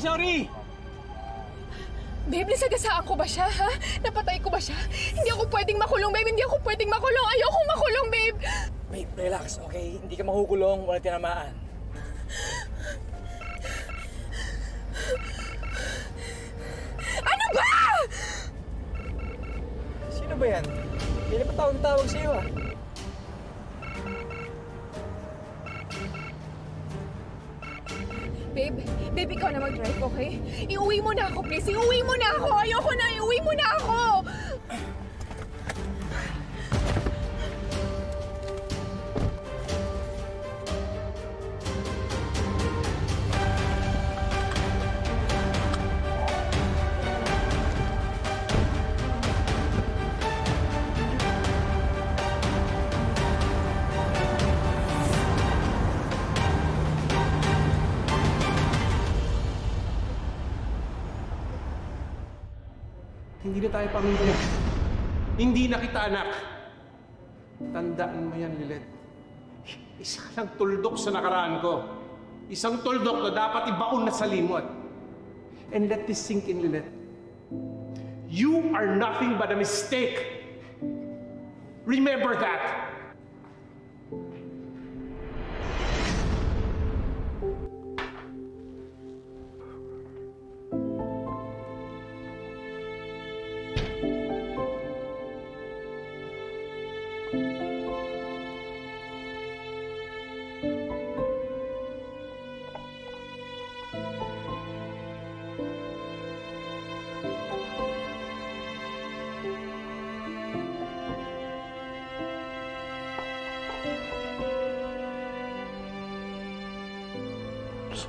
Sorry! Babe, nasagasaan ko ba siya, ha? Napatay ko ba siya? Hindi ako pwedeng makulong, babe. Hindi ako pwedeng makulong. Ayokong makulong, babe. Babe, relax, okay? Hindi ka makukulong, walang tinamaan. Ano ba? Sino ba yan? Hindi na pa tawag sa'yo, ah. Babe, ikaw na mag-drive, okay? Iuwi mo na ako, please. Iuwi mo na ako. Ayoko na. Iuwi mo na ako. Hindi na tayo pamilya. Hindi na kita anak. Tandaan mo yan, Lilet. Isa lang tuldok sa nakaraan ko. Isang tuldok na dapat ibaon na sa limot. And let this sink in, Lilet. You are nothing but a mistake. Remember that.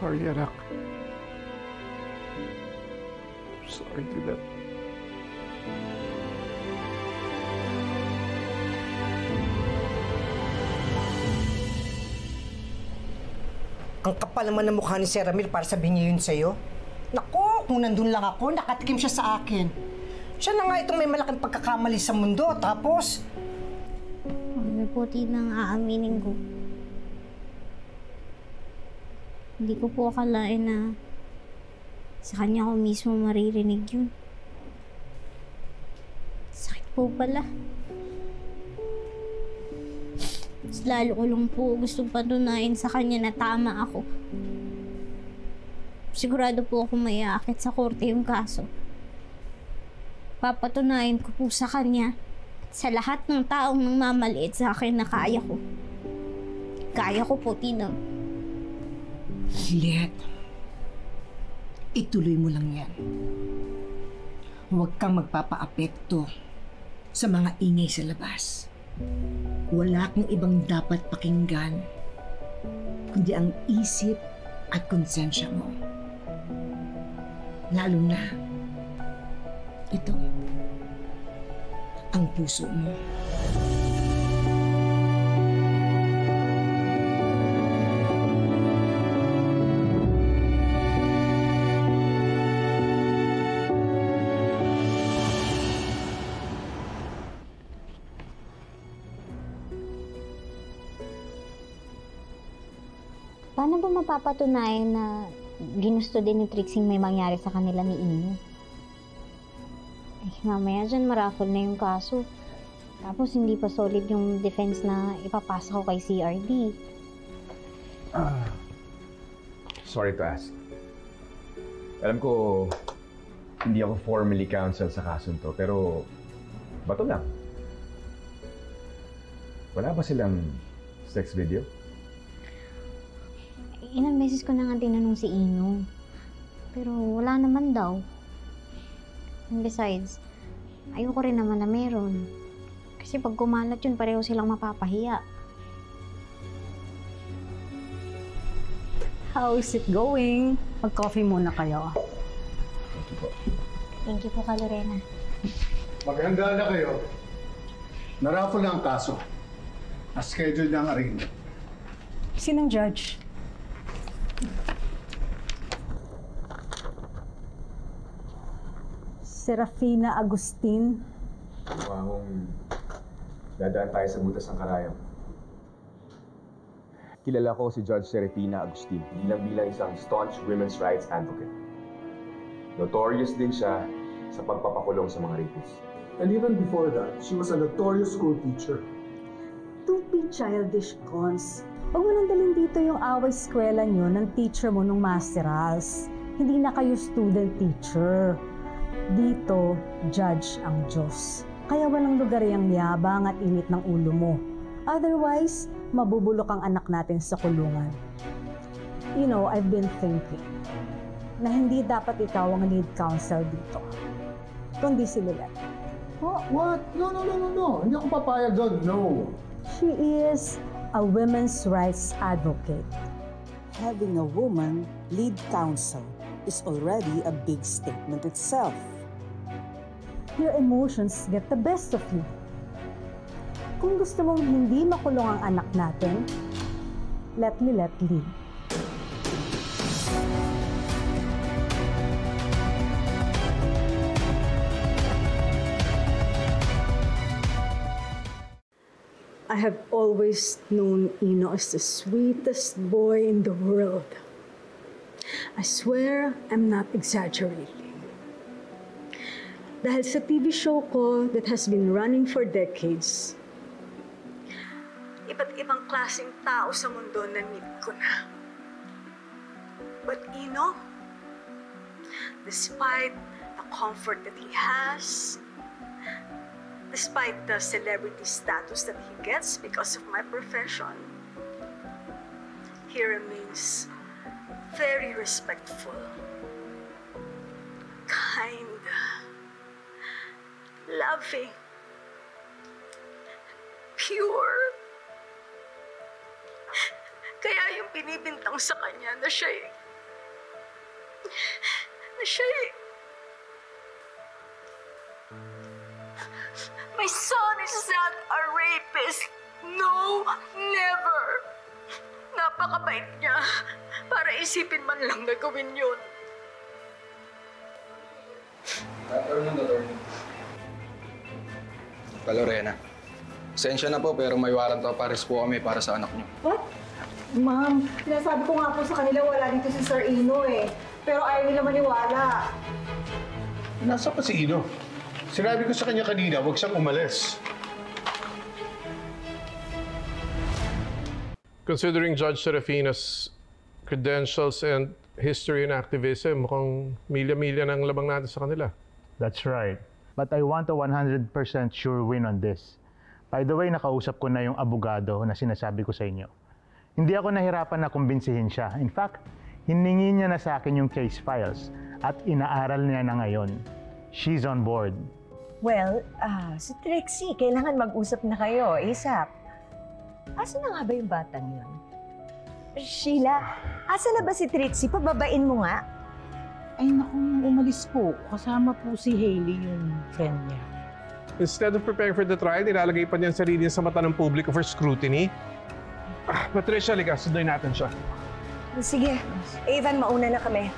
Sorry, anak. Sorry, Lilet. Ang kapal naman ng mukha ni Sir Ramil para sabihin niya yun sa'yo. Naku, kung nandun lang ako, nakatikim siya sa akin. Siya na nga itong may malaking pagkakamali sa mundo, tapos... Ano po, Tinang, aaminin ko. Hindi ko po akalain na sa kanya ko mismo maririnig yun. Sakit po pala. Mas lalo ko lang po gustong patunayan sa kanya na tama ako. Sigurado po ako may aakit sa korte yung kaso. Papatunayan ko po sa kanya at sa lahat ng taong nangmamaliit sa akin na kaya ko. Kaya ko po, Tinang. Lilet, ituloy mo lang yan. Huwag kang magpapaapekto sa mga ingay sa labas. Wala kang ibang dapat pakinggan, kundi ang isip at konsensya mo. Lalo na, ito, ang puso mo. Paano ba mapapatunayan na ginusto din ni Trixie may mangyari sa kanila ni Ino? Mamaya dyan maraffle na yung kaso. Tapos hindi pa solid yung defense na ipapasa ko kay CRD. Sorry to ask. Alam ko, hindi ako formally counsel sa kasong to, pero bato lang. Wala ba silang sex video? Ilang beses ko na nga tinanong si Ino. Pero wala naman daw. And besides, ayoko rin naman na meron. Kasi pag kumalat yun, pareho silang mapapahiya. How is it going? Mag-coffee muna kayo. Thank you po. Thank you po, Lorena. Maghanda na kayo. Naraffle na ang kaso. Na-schedule na ang arena. Sinong judge? Serafina Agustin. Mukhang dadaan tayo sa butas ng karayom. kilala ko si Judge Serafina Agustin bilang isang staunch women's rights advocate. Notorious din siya sa pagpapakulong sa mga rapists. And even before that, she was a notorious school teacher. Don't be childish, Cons. Huwag mo nang dalhin dito yung away-skwela nyo ng teacher mo nung masterals. Hindi na kayo student-teacher. Dito, judge ang Diyos. Kaya walang lugar yung yabang at init ng ulo mo. Otherwise, mabubulok ang anak natin sa kulungan. You know, I've been thinking na hindi dapat ikaw ang lead counsel dito, kundi si Lilet. What? No. Hindi ako papayag doon. No. She is a women's rights advocate. Having a woman lead counsel is already a big statement itself. Your emotions get the best of you. Kung gusto mong hindi makulong ang anak natin, let Lilet lead. I have always known Ino as the sweetest boy in the world. I swear I'm not exaggerating. Dahil sa TV show ko that has been running for decades, iba't ibang klaseng tao sa mundo na meet ko na. But Ino, despite the comfort that he has, despite the celebrity status that he gets because of my profession, he remains very respectful, kind, loving, pure. Kaya yung binibintang sa kanya na siya'y my son is not a rapist. No, never. Napakabait niya. Para isipin man lang na gawin yun. Lorena, pasensya na po pero may warrant of arrest po kami para sa anak niyo. What? Ma'am, sinasabi ko nga po sa kanila wala dito si Sir Ino eh. Pero ayaw nila maniwala. Nasa pa si Ino? Sinabi ko sa kanya kanina, huwag siyang umalis. Considering Judge Serafina's credentials and history in activism, mukhang milya-milya ng labang natin sa kanila. That's right. But I want a 100% sure win on this. By the way, nakausap ko na yung abogado na sinasabi ko sa inyo. Hindi ako nahirapan na kumbinsihin siya. In fact, hiningi niya na sa akin yung case files at inaaral niya na ngayon. She's on board. Well, si Trixie, kailangan mag-usap na kayo, ASAP. Asa na nga ba yung batang yun? Sheila, asa na ba si Trixie? Pababain mo nga. Ay naku, umalis po. Kasama po si Hailey, yung friend niya. Instead of preparing for the trial, nilalagay pa niya ang sarili niya sa mata ng publiko for scrutiny. Patricia, liga, sunduin natin siya. Sige, Evan, mauna na kami.